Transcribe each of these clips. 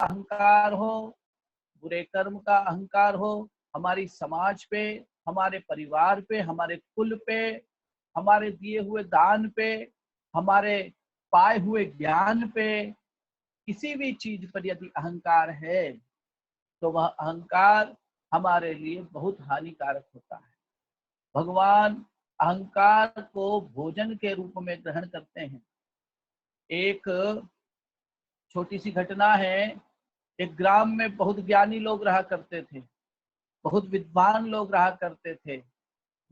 अहंकार हो, बुरे कर्म का अहंकार हो, हमारी समाज पे, हमारे परिवार पे, हमारे कुल पे, हमारे दिए हुए दान पे, हमारे पाए हुए ज्ञान पे, किसी भी चीज पर यदि अहंकार है तो वह अहंकार हमारे लिए बहुत हानिकारक होता है। भगवान अहंकार को भोजन के रूप में ग्रहण करते हैं। एक छोटी सी घटना है। एक ग्राम में बहुत ज्ञानी लोग रहा करते थे, बहुत विद्वान लोग रहा करते थे,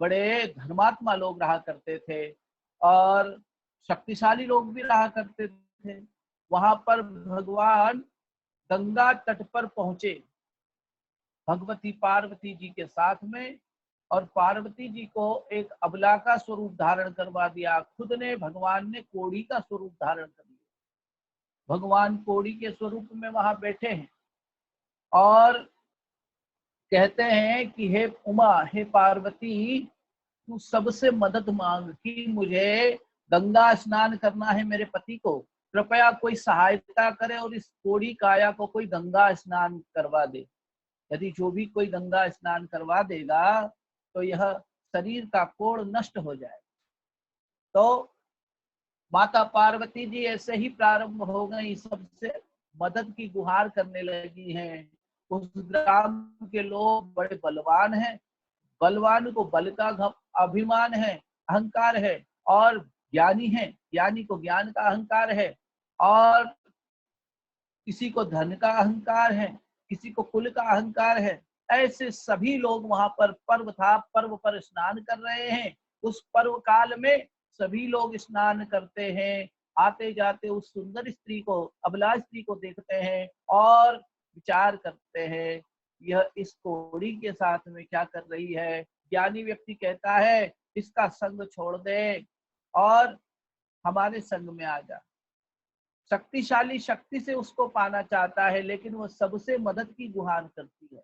बड़े धर्मात्मा लोग रहा करते थे और शक्तिशाली लोग भी रहा करते थे। वहां पर भगवान गंगा तट पर पहुंचे भगवती पार्वती जी के साथ में, और पार्वती जी को एक अबला का स्वरूप धारण करवा दिया। खुद ने भगवान ने कोढ़ी का स्वरूप धारण कर लिया। भगवान कोढ़ी के स्वरूप में वहां बैठे हैं और कहते हैं कि हे उमा, हे पार्वती, तू सबसे मदद मांग कि मुझे गंगा स्नान करना है मेरे पति को, कृपया कोई सहायता करे और इस कोढ़ी काया को कोई गंगा स्नान करवा दे। यदि जो भी कोई गंगा स्नान करवा देगा तो यह शरीर का कोढ़ नष्ट हो जाए। तो माता पार्वती जी ऐसे ही प्रारंभ हो गई, सबसे मदद की गुहार करने लगी हैं। उस ग्राम के लोग बड़े बलवान हैं, बलवान को बल का अभिमान है, अहंकार है, और ज्ञानी है, ज्ञानी को ज्ञान का अहंकार है, और किसी को धन का अहंकार है, किसी को कुल का अहंकार है। ऐसे सभी लोग वहां पर, पर्व था, पर्व पर स्नान कर रहे हैं। उस पर्व काल में सभी लोग स्नान करते हैं, आते जाते उस सुंदर स्त्री को, अबला स्त्री को देखते हैं और विचार करते हैं यह इस कोढ़ी के साथ में क्या कर रही है। ज्ञानी व्यक्ति कहता है इसका संग छोड़ दे और हमारे संग में आ जा। शक्तिशाली शक्ति से उसको पाना चाहता है, लेकिन वो सबसे मदद की गुहार करती है।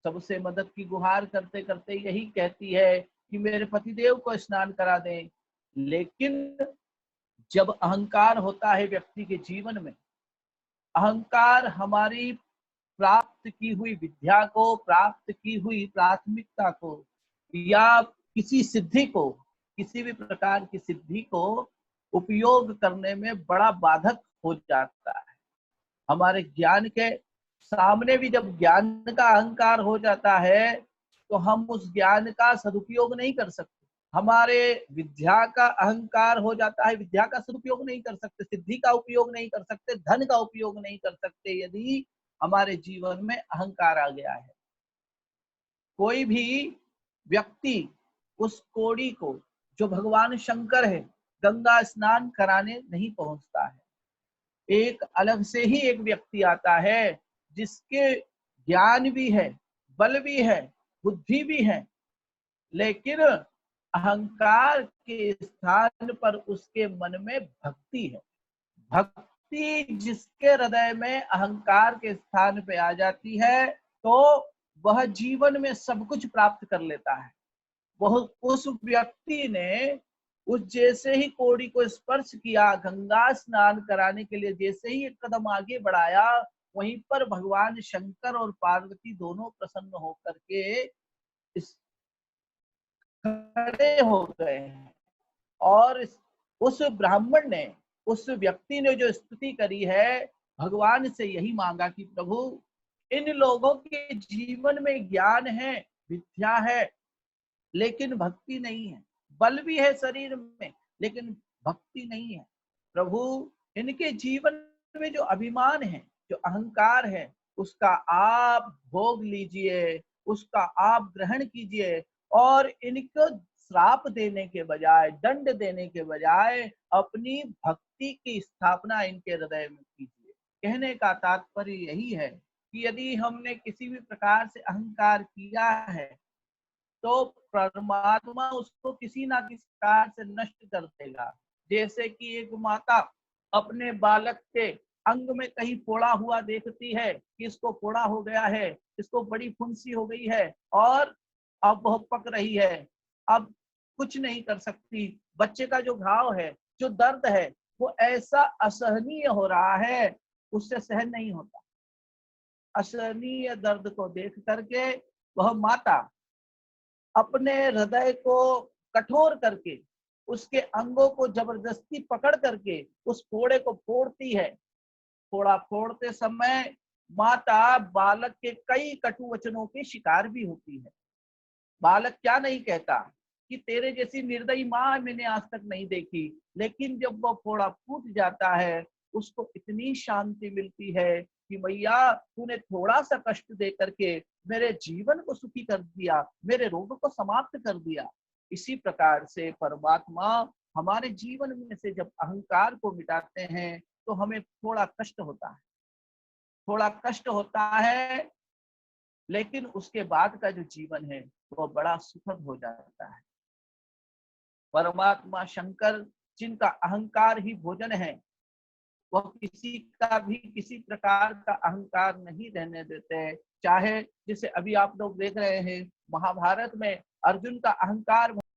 सबसे मदद की गुहार करते करते यही कहती है कि मेरे पतिदेव को स्नान करा दें। लेकिन जब अहंकार होता है व्यक्ति के जीवन में, अहंकार हमारी प्राप्त की हुई विद्या को, प्राप्त की हुई प्राथमिकता को, या किसी सिद्धि को, किसी भी प्रकार की सिद्धि को उपयोग करने में बड़ा बाधक हो जाता है। हमारे ज्ञान के सामने भी जब ज्ञान का अहंकार हो जाता है तो हम उस ज्ञान का सदुपयोग नहीं कर सकते। हमारे विद्या का अहंकार हो जाता है, विद्या का सदुपयोग नहीं कर सकते, सिद्धि का उपयोग नहीं कर सकते, धन का उपयोग नहीं कर सकते, यदि हमारे जीवन में अहंकार आ गया है। कोई भी व्यक्ति उस कोढ़ी को, जो भगवान शंकर है, गंगा स्नान कराने नहीं पहुंचता है। एक अलग से ही एक व्यक्ति आता है जिसके ज्ञान भी है, बल भी है, बुद्धि भी है, लेकिन अहंकार के स्थान पर उसके मन में भक्ति है। भक्ति जिसके हृदय में अहंकार के स्थान पे आ जाती है तो वह जीवन में सब कुछ प्राप्त कर लेता है। वह, उस व्यक्ति ने उस जैसे ही कोढ़ी को स्पर्श किया, गंगा स्नान कराने के लिए जैसे ही एक कदम आगे बढ़ाया, वहीं पर भगवान शंकर और पार्वती दोनों प्रसन्न होकर के इस खड़े हो गए हैं। और उस ब्राह्मण ने, उस व्यक्ति ने जो स्तुति करी है, भगवान से यही मांगा कि प्रभु, इन लोगों के जीवन में ज्ञान है, विद्या है, लेकिन भक्ति नहीं है। बल भी है शरीर में, लेकिन भक्ति नहीं है। प्रभु, इनके जीवन में जो अभिमान है, जो अहंकार है, उसका आप भोग लीजिए, उसका आप ग्रहण कीजिए, और इनको श्राप देने के बजाय, दंड देने के बजाय अपनी भक्ति की स्थापना इनके हृदय में कीजिए। कहने का तात्पर्य यही है कि यदि हमने किसी भी प्रकार से अहंकार किया है तो परमात्मा उसको किसी ना किसी प्रकार से नष्ट कर देगा। जैसे कि एक माता अपने बालक के अंग में कहीं फोड़ा हुआ देखती है कि इसको फोड़ा हो गया है, इसको बड़ी फुंसी हो गई है और अब बहुत पक रही है, अब कुछ नहीं कर सकती। बच्चे का जो घाव है, जो दर्द है, वो ऐसा असहनीय हो रहा है, उससे सहन नहीं होता। असहनीय दर्द को देख करके वह माता अपने हृदय को कठोर करके उसके अंगों को जबरदस्ती पकड़ करके उस फोड़े को फोड़ती है। फोड़ा फोड़ते समय माता बालक के कई कटु वचनों की शिकार भी होती है। बालक क्या नहीं कहता कि तेरे जैसी निर्दयी माँ मैंने आज तक नहीं देखी, लेकिन जब वो फोड़ा फूट जाता है उसको इतनी शांति मिलती है कि मैया तूने थोड़ा सा कष्ट दे करके मेरे जीवन को सुखी कर दिया, मेरे रोग को समाप्त कर दिया। इसी प्रकार से परमात्मा हमारे जीवन में से जब अहंकार को मिटाते हैं तो हमें थोड़ा कष्ट होता है, थोड़ा कष्ट होता है, लेकिन उसके बाद का जो जीवन है वो बड़ा सुखद हो जाता है। परमात्मा शंकर जिनका अहंकार ही भोजन है, वह किसी का भी किसी प्रकार का अहंकार नहीं रहने देते। चाहे जैसे अभी आप लोग देख रहे हैं महाभारत में अर्जुन का अहंकार